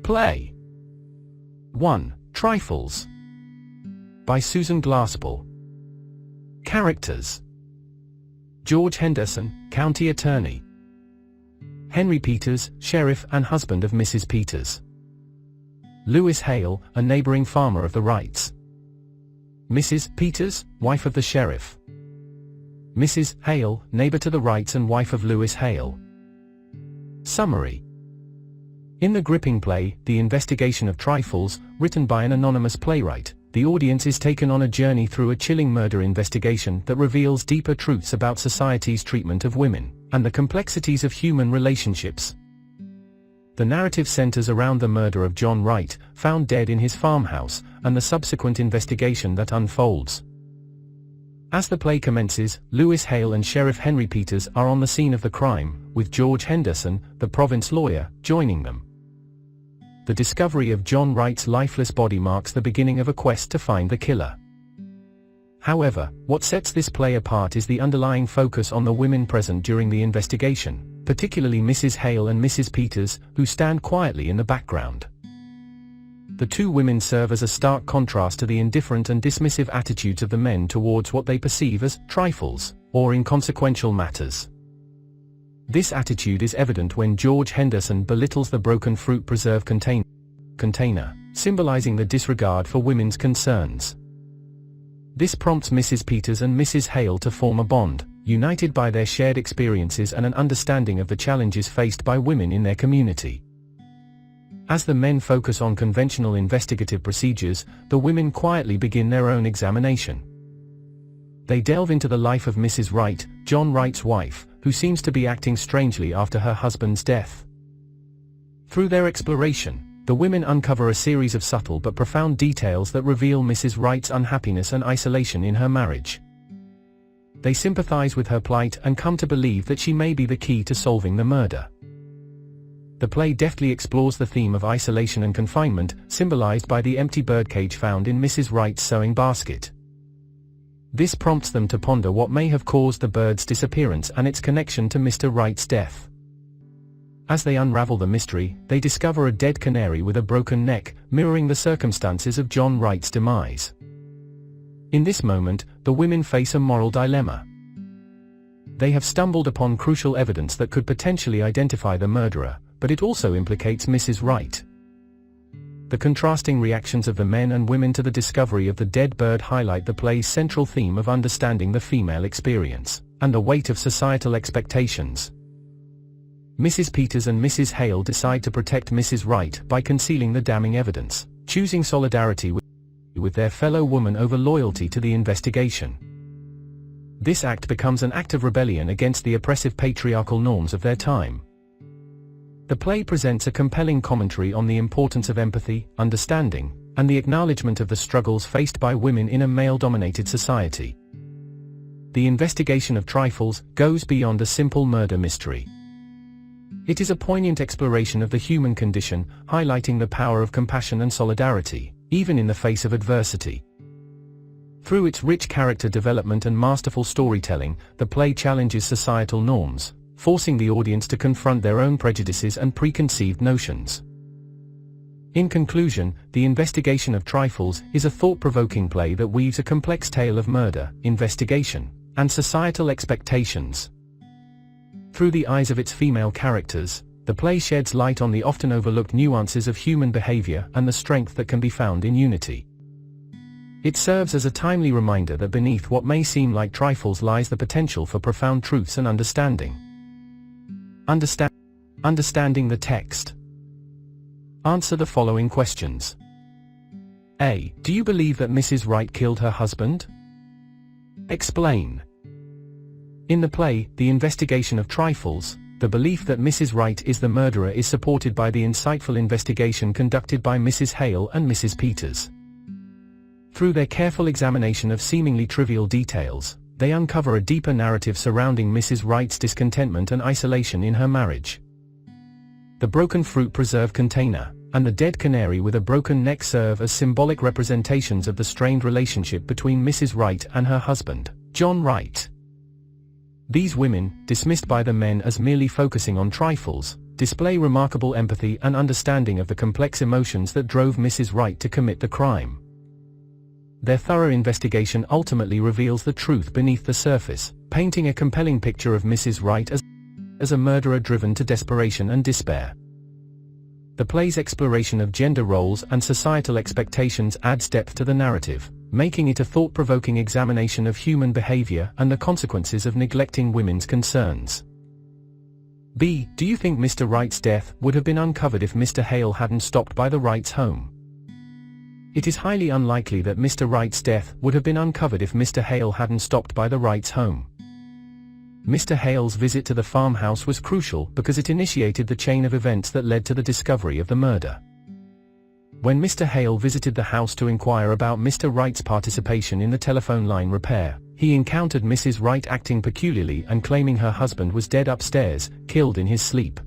Play 1. Trifles by Susan Glaspell. Characters: George Henderson, County Attorney; Henry Peters, Sheriff and husband of Mrs. Peters; Lewis Hale, a neighboring farmer of the Wrights; Mrs. Peters, wife of the Sheriff; Mrs. Hale, neighbor to the Wrights and wife of Lewis Hale. Summary: in the gripping play, The Investigation of Trifles, written by an anonymous playwright, the audience is taken on a journey through a chilling murder investigation that reveals deeper truths about society's treatment of women, and the complexities of human relationships. The narrative centers around the murder of John Wright, found dead in his farmhouse, and the subsequent investigation that unfolds. As the play commences, Lewis Hale and Sheriff Henry Peters are on the scene of the crime, with George Henderson, the province lawyer, joining them. The discovery of John Wright's lifeless body marks the beginning of a quest to find the killer. However, what sets this play apart is the underlying focus on the women present during the investigation, particularly Mrs. Hale and Mrs. Peters, who stand quietly in the background. The two women serve as a stark contrast to the indifferent and dismissive attitudes of the men towards what they perceive as trifles, or inconsequential matters. This attitude is evident when George Henderson belittles the broken fruit preserve container, symbolizing the disregard for women's concerns. This prompts Mrs. Peters and Mrs. Hale to form a bond, united by their shared experiences and an understanding of the challenges faced by women in their community. As the men focus on conventional investigative procedures, the women quietly begin their own examination. They delve into the life of Mrs. Wright, John Wright's wife, who seems to be acting strangely after her husband's death. Through their exploration, the women uncover a series of subtle but profound details that reveal Mrs. Wright's unhappiness and isolation in her marriage. They sympathize with her plight and come to believe that she may be the key to solving the murder. The play deftly explores the theme of isolation and confinement, symbolized by the empty birdcage found in Mrs. Wright's sewing basket. This prompts them to ponder what may have caused the bird's disappearance and its connection to Mr. Wright's death. As they unravel the mystery, they discover a dead canary with a broken neck, mirroring the circumstances of John Wright's demise. In this moment, the women face a moral dilemma. They have stumbled upon crucial evidence that could potentially identify the murderer, but it also implicates Mrs. Wright. The contrasting reactions of the men and women to the discovery of the dead bird highlight the play's central theme of understanding the female experience, and the weight of societal expectations. Mrs. Peters and Mrs. Hale decide to protect Mrs. Wright by concealing the damning evidence, choosing solidarity with their fellow woman over loyalty to the investigation. This act becomes an act of rebellion against the oppressive patriarchal norms of their time. The play presents a compelling commentary on the importance of empathy, understanding, and the acknowledgement of the struggles faced by women in a male-dominated society. The Investigation of Trifles goes beyond a simple murder mystery. It is a poignant exploration of the human condition, highlighting the power of compassion and solidarity, even in the face of adversity. Through its rich character development and masterful storytelling, the play challenges societal norms, forcing the audience to confront their own prejudices and preconceived notions. In conclusion, The Investigation of Trifles is a thought-provoking play that weaves a complex tale of murder, investigation, and societal expectations. Through the eyes of its female characters, the play sheds light on the often overlooked nuances of human behavior and the strength that can be found in unity. It serves as a timely reminder that beneath what may seem like trifles lies the potential for profound truths and understanding. Understanding the text. Answer the following questions. A. Do you believe that Mrs. Wright killed her husband? Explain. In the play, The Investigation of Trifles, the belief that Mrs. Wright is the murderer is supported by the insightful investigation conducted by Mrs. Hale and Mrs. Peters. Through their careful examination of seemingly trivial details, they uncover a deeper narrative surrounding Mrs. Wright's discontentment and isolation in her marriage. The broken fruit preserve container, and the dead canary with a broken neck serve as symbolic representations of the strained relationship between Mrs. Wright and her husband, John Wright. These women, dismissed by the men as merely focusing on trifles, display remarkable empathy and understanding of the complex emotions that drove Mrs. Wright to commit the crime. Their thorough investigation ultimately reveals the truth beneath the surface, painting a compelling picture of Mrs. Wright as a murderer driven to desperation and despair. The play's exploration of gender roles and societal expectations adds depth to the narrative, making it a thought-provoking examination of human behavior and the consequences of neglecting women's concerns. B. Do you think Mr. Wright's death would have been uncovered if Mr. Hale hadn't stopped by the Wrights' home? It is highly unlikely that Mr. Wright's death would have been uncovered if Mr. Hale hadn't stopped by the Wrights' home. Mr. Hale's visit to the farmhouse was crucial because it initiated the chain of events that led to the discovery of the murder. When Mr. Hale visited the house to inquire about Mr. Wright's participation in the telephone line repair, he encountered Mrs. Wright acting peculiarly and claiming her husband was dead upstairs, killed in his sleep.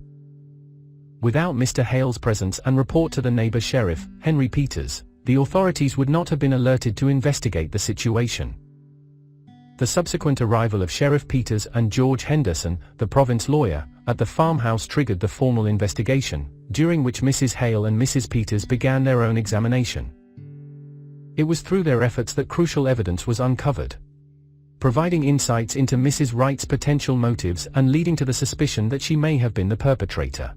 Without Mr. Hale's presence and report to the neighbor sheriff, Henry Peters, the authorities would not have been alerted to investigate the situation. The subsequent arrival of Sheriff Peters and George Henderson, the province lawyer, at the farmhouse triggered the formal investigation, during which Mrs. Hale and Mrs. Peters began their own examination. It was through their efforts that crucial evidence was uncovered, providing insights into Mrs. Wright's potential motives and leading to the suspicion that she may have been the perpetrator.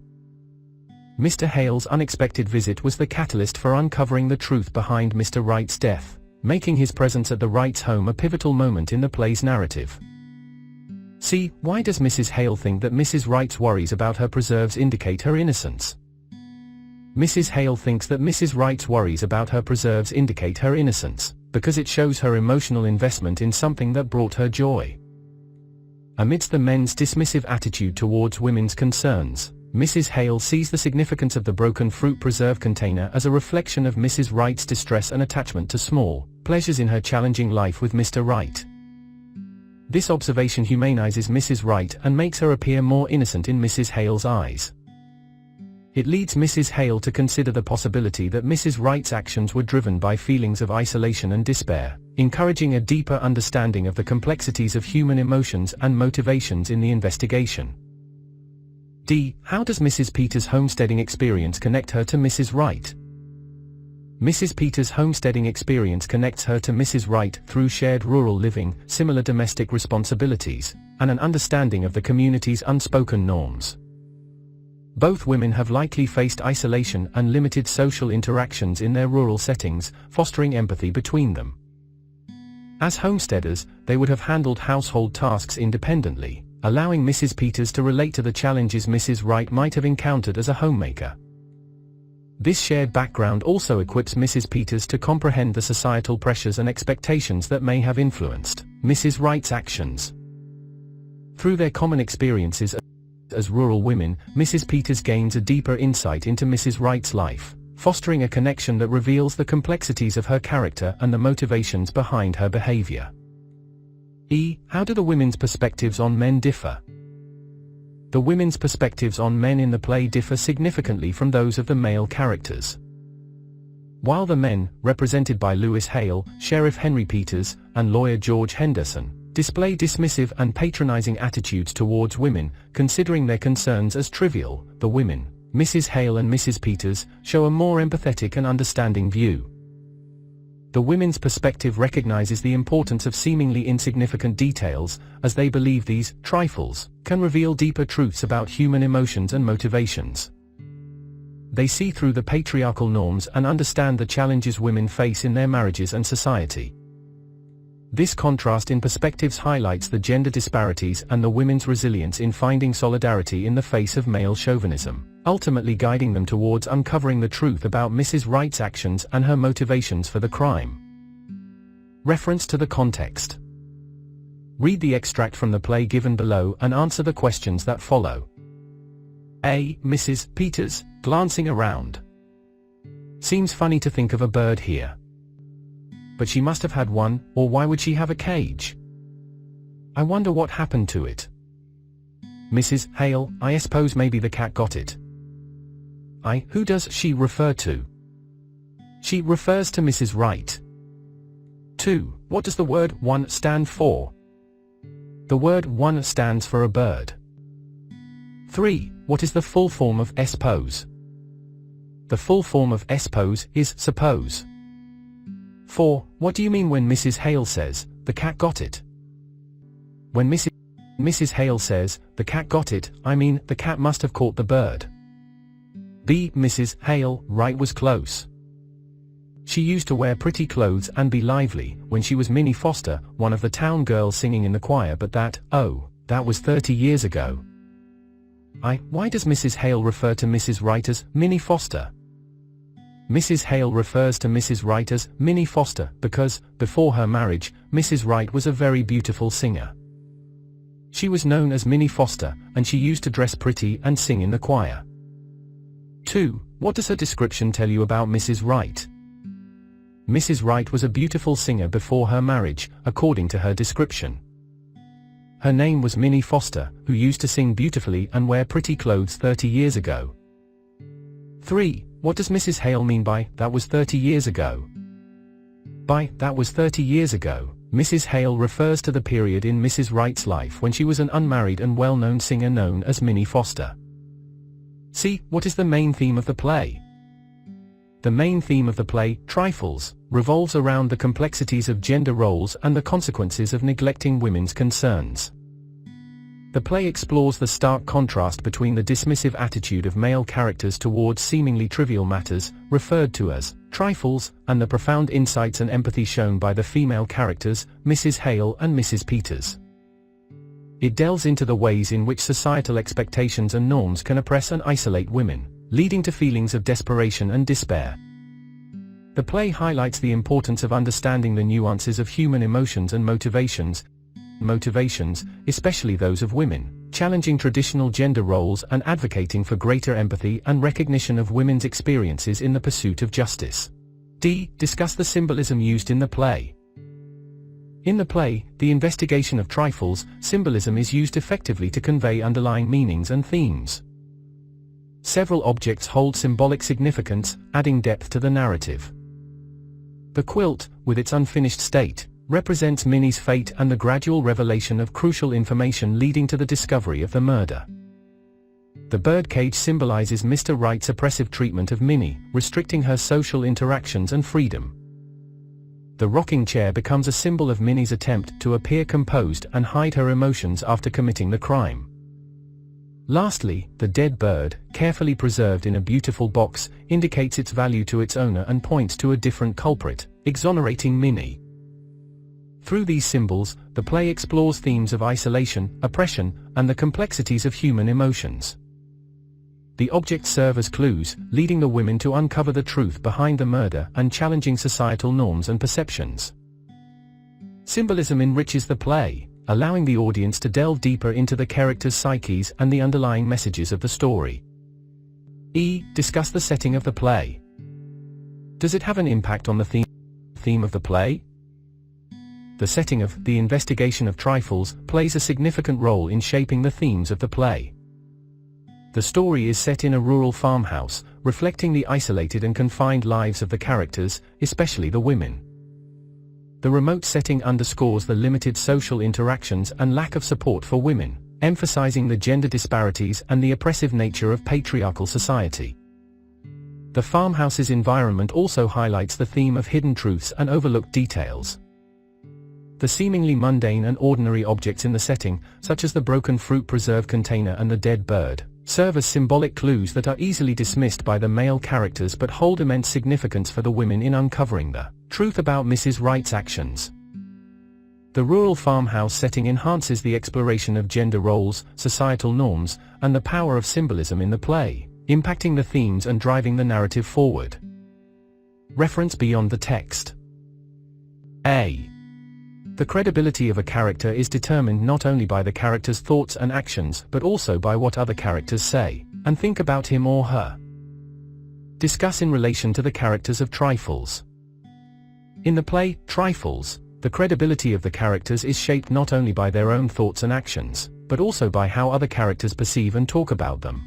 Mr. Hale's unexpected visit was the catalyst for uncovering the truth behind Mr. Wright's death, making his presence at the Wrights' home a pivotal moment in the play's narrative. C. Why does Mrs. Hale think that Mrs. Wright's worries about her preserves indicate her innocence? Mrs. Hale thinks that Mrs. Wright's worries about her preserves indicate her innocence, because it shows her emotional investment in something that brought her joy. Amidst the men's dismissive attitude towards women's concerns, Mrs. Hale sees the significance of the broken fruit preserve container as a reflection of Mrs. Wright's distress and attachment to small pleasures in her challenging life with Mr. Wright. This observation humanizes Mrs. Wright and makes her appear more innocent in Mrs. Hale's eyes. It leads Mrs. Hale to consider the possibility that Mrs. Wright's actions were driven by feelings of isolation and despair, encouraging a deeper understanding of the complexities of human emotions and motivations in the investigation. D. How does Mrs. Peters' homesteading experience connect her to Mrs. Wright? Mrs. Peters' homesteading experience connects her to Mrs. Wright through shared rural living, similar domestic responsibilities, and an understanding of the community's unspoken norms. Both women have likely faced isolation and limited social interactions in their rural settings, fostering empathy between them. As homesteaders, they would have handled household tasks independently, allowing Mrs. Peters to relate to the challenges Mrs. Wright might have encountered as a homemaker. This shared background also equips Mrs. Peters to comprehend the societal pressures and expectations that may have influenced Mrs. Wright's actions. Through their common experiences as rural women, Mrs. Peters gains a deeper insight into Mrs. Wright's life, fostering a connection that reveals the complexities of her character and the motivations behind her behavior. E. How do the women's perspectives on men differ? The women's perspectives on men in the play differ significantly from those of the male characters. While the men, represented by Lewis Hale, Sheriff Henry Peters, and lawyer George Henderson, display dismissive and patronizing attitudes towards women, considering their concerns as trivial, the women, Mrs. Hale and Mrs. Peters, show a more empathetic and understanding view. The women's perspective recognizes the importance of seemingly insignificant details, as they believe these trifles can reveal deeper truths about human emotions and motivations. They see through the patriarchal norms and understand the challenges women face in their marriages and society. This contrast in perspectives highlights the gender disparities and the women's resilience in finding solidarity in the face of male chauvinism, ultimately guiding them towards uncovering the truth about Mrs. Wright's actions and her motivations for the crime. Reference to the context. Read the extract from the play given below and answer the questions that follow. A. Mrs. Peters, glancing around. Seems funny to think of a bird here. But she must have had one, or why would she have a cage? I wonder what happened to it. Mrs. Hale, I suppose maybe the cat got it. Who does she refer to? She refers to Mrs. Wright. 2. What does the word one stand for? The word one stands for a bird. 3. What is the full form of suppose? The full form of suppose is suppose. 4. What do you mean when Mrs. Hale says, "The cat got it"? When Mrs. Hale says, "The cat got it," I mean, the cat must have caught the bird. B. Mrs. Hale, right, was close. She used to wear pretty clothes and be lively when she was Minnie Foster, one of the town girls singing in the choir, but that was 30 years ago. Why does Mrs. Hale refer to Mrs. Wright as Minnie Foster? Mrs. Hale refers to Mrs. Wright as Minnie Foster because, before her marriage, Mrs. Wright was a very beautiful singer. She was known as Minnie Foster, and she used to dress pretty and sing in the choir. 2. What does her description tell you about Mrs. Wright? Mrs. Wright was a beautiful singer before her marriage, according to her description. Her name was Minnie Foster, who used to sing beautifully and wear pretty clothes 30 years ago. 3. What does Mrs. Hale mean by, "That was 30 years ago"? By "that was 30 years ago", Mrs. Hale refers to the period in Mrs. Wright's life when she was an unmarried and well-known singer known as Minnie Foster. C. What is the main theme of the play? The main theme of the play, Trifles, revolves around the complexities of gender roles and the consequences of neglecting women's concerns. The play explores the stark contrast between the dismissive attitude of male characters towards seemingly trivial matters, referred to as trifles, and the profound insights and empathy shown by the female characters, Mrs. Hale and Mrs. Peters. It delves into the ways in which societal expectations and norms can oppress and isolate women, leading to feelings of desperation and despair. The play highlights the importance of understanding the nuances of human emotions and motivations, especially those of women, challenging traditional gender roles and advocating for greater empathy and recognition of women's experiences in the pursuit of justice. D. Discuss the symbolism used in the play. In the play, The Investigation of Trifles, symbolism is used effectively to convey underlying meanings and themes. Several objects hold symbolic significance, adding depth to the narrative. The quilt, with its unfinished state, represents Minnie's fate and the gradual revelation of crucial information leading to the discovery of the murder. The birdcage symbolizes Mr. Wright's oppressive treatment of Minnie, restricting her social interactions and freedom. The rocking chair becomes a symbol of Minnie's attempt to appear composed and hide her emotions after committing the crime. Lastly, the dead bird, carefully preserved in a beautiful box, indicates its value to its owner and points to a different culprit, exonerating Minnie. Through these symbols, the play explores themes of isolation, oppression, and the complexities of human emotions. The objects serve as clues, leading the women to uncover the truth behind the murder and challenging societal norms and perceptions. Symbolism enriches the play, allowing the audience to delve deeper into the characters' psyches and the underlying messages of the story. E. Discuss the setting of the play. Does it have an impact on the theme of the play? The setting of The Investigation of Trifles plays a significant role in shaping the themes of the play. The story is set in a rural farmhouse, reflecting the isolated and confined lives of the characters, especially the women. The remote setting underscores the limited social interactions and lack of support for women, emphasizing the gender disparities and the oppressive nature of patriarchal society. The farmhouse's environment also highlights the theme of hidden truths and overlooked details. The seemingly mundane and ordinary objects in the setting, such as the broken fruit preserve container and the dead bird, serve as symbolic clues that are easily dismissed by the male characters but hold immense significance for the women in uncovering the truth about Mrs. Wright's actions. The rural farmhouse setting enhances the exploration of gender roles, societal norms, and the power of symbolism in the play, impacting the themes and driving the narrative forward. Reference beyond the text. A. The credibility of a character is determined not only by the character's thoughts and actions but also by what other characters say and think about him or her. Discuss in relation to the characters of Trifles. In the play, Trifles, the credibility of the characters is shaped not only by their own thoughts and actions, but also by how other characters perceive and talk about them.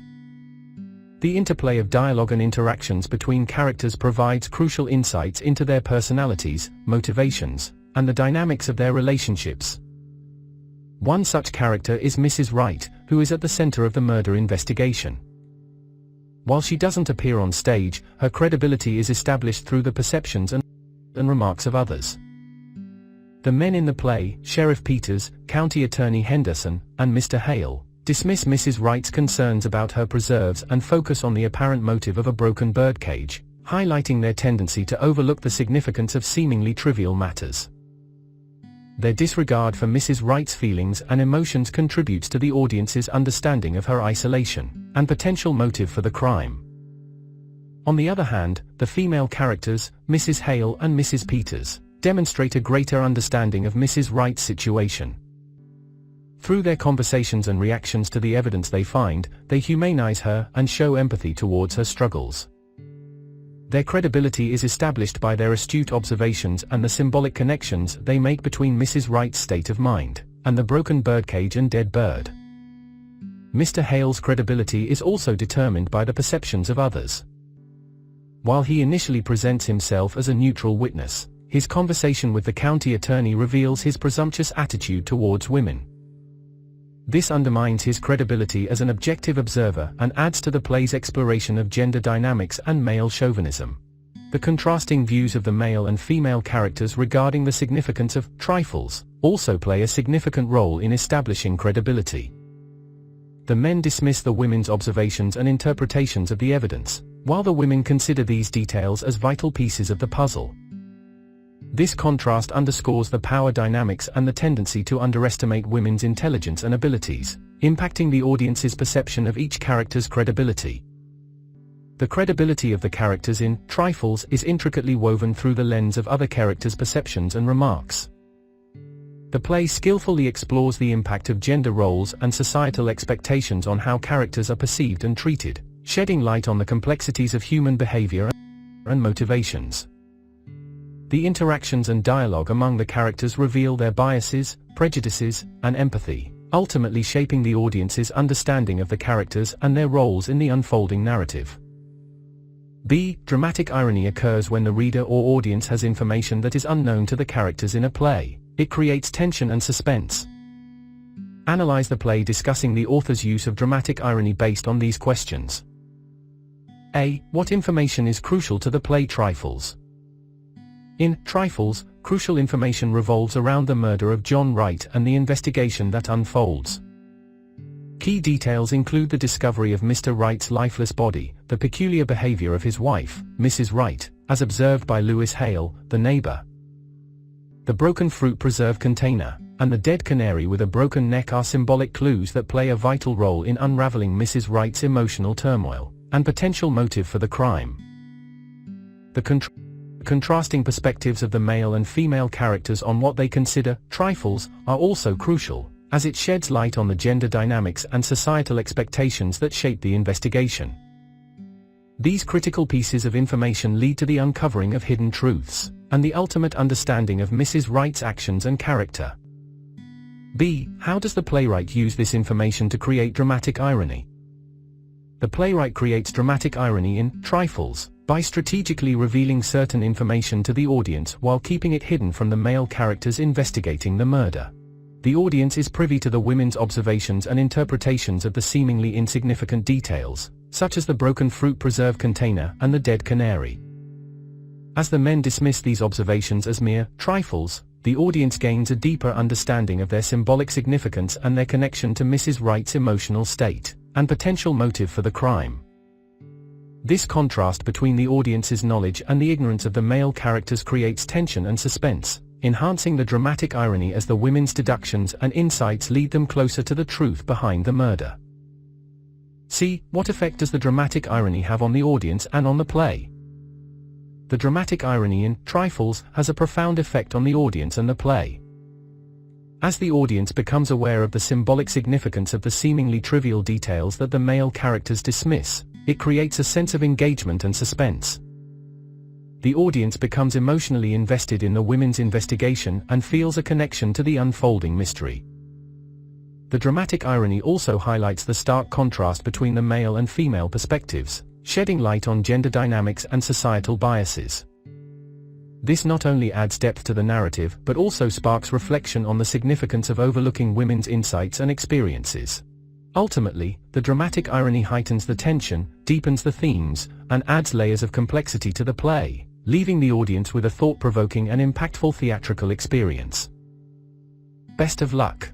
The interplay of dialogue and interactions between characters provides crucial insights into their personalities, motivations, and the dynamics of their relationships. One such character is Mrs. Wright, who is at the center of the murder investigation. While she doesn't appear on stage, her credibility is established through the perceptions and remarks of others. The men in the play, Sheriff Peters, County Attorney Henderson, and Mr. Hale, dismiss Mrs. Wright's concerns about her preserves and focus on the apparent motive of a broken birdcage, highlighting their tendency to overlook the significance of seemingly trivial matters. Their disregard for Mrs. Wright's feelings and emotions contributes to the audience's understanding of her isolation and potential motive for the crime. On the other hand, the female characters, Mrs. Hale and Mrs. Peters, demonstrate a greater understanding of Mrs. Wright's situation. Through their conversations and reactions to the evidence they find, they humanize her and show empathy towards her struggles. Their credibility is established by their astute observations and the symbolic connections they make between Mrs. Wright's state of mind and the broken birdcage and dead bird. Mr. Hale's credibility is also determined by the perceptions of others. While he initially presents himself as a neutral witness, his conversation with the county attorney reveals his presumptuous attitude towards women. This undermines his credibility as an objective observer and adds to the play's exploration of gender dynamics and male chauvinism. The contrasting views of the male and female characters regarding the significance of trifles also play a significant role in establishing credibility. The men dismiss the women's observations and interpretations of the evidence, while the women consider these details as vital pieces of the puzzle. This contrast underscores the power dynamics and the tendency to underestimate women's intelligence and abilities, impacting the audience's perception of each character's credibility. The credibility of the characters in Trifles is intricately woven through the lens of other characters' perceptions and remarks. The play skillfully explores the impact of gender roles and societal expectations on how characters are perceived and treated, shedding light on the complexities of human behavior and motivations. The interactions and dialogue among the characters reveal their biases, prejudices, and empathy, ultimately shaping the audience's understanding of the characters and their roles in the unfolding narrative. B. Dramatic irony occurs when the reader or audience has information that is unknown to the characters in a play. It creates tension and suspense. Analyze the play discussing the author's use of dramatic irony based on these questions. A. What information is crucial to the play Trifles? In Trifles, crucial information revolves around the murder of John Wright and the investigation that unfolds. Key details include the discovery of Mr. Wright's lifeless body, the peculiar behavior of his wife, Mrs. Wright, as observed by Lewis Hale, the neighbor. The broken fruit preserve container, and the dead canary with a broken neck are symbolic clues that play a vital role in unraveling Mrs. Wright's emotional turmoil and potential motive for the crime. The contrasting perspectives of the male and female characters on what they consider trifles are also crucial, as it sheds light on the gender dynamics and societal expectations that shape the investigation. These critical pieces of information lead to the uncovering of hidden truths and the ultimate understanding of Mrs. Wright's actions and character. B. How does the playwright use this information to create dramatic irony? The playwright creates dramatic irony in Trifles by strategically revealing certain information to the audience while keeping it hidden from the male characters investigating the murder. The audience is privy to the women's observations and interpretations of the seemingly insignificant details, such as the broken fruit preserve container and the dead canary. As the men dismiss these observations as mere trifles, the audience gains a deeper understanding of their symbolic significance and their connection to Mrs. Wright's emotional state and potential motive for the crime. This contrast between the audience's knowledge and the ignorance of the male characters creates tension and suspense, enhancing the dramatic irony as the women's deductions and insights lead them closer to the truth behind the murder. C. What effect does the dramatic irony have on the audience and on the play? The dramatic irony in Trifles has a profound effect on the audience and the play. As the audience becomes aware of the symbolic significance of the seemingly trivial details that the male characters dismiss, it creates a sense of engagement and suspense. The audience becomes emotionally invested in the women's investigation and feels a connection to the unfolding mystery. The dramatic irony also highlights the stark contrast between the male and female perspectives, shedding light on gender dynamics and societal biases. This not only adds depth to the narrative but also sparks reflection on the significance of overlooking women's insights and experiences. Ultimately, the dramatic irony heightens the tension, deepens the themes, and adds layers of complexity to the play, leaving the audience with a thought-provoking and impactful theatrical experience. Best of luck.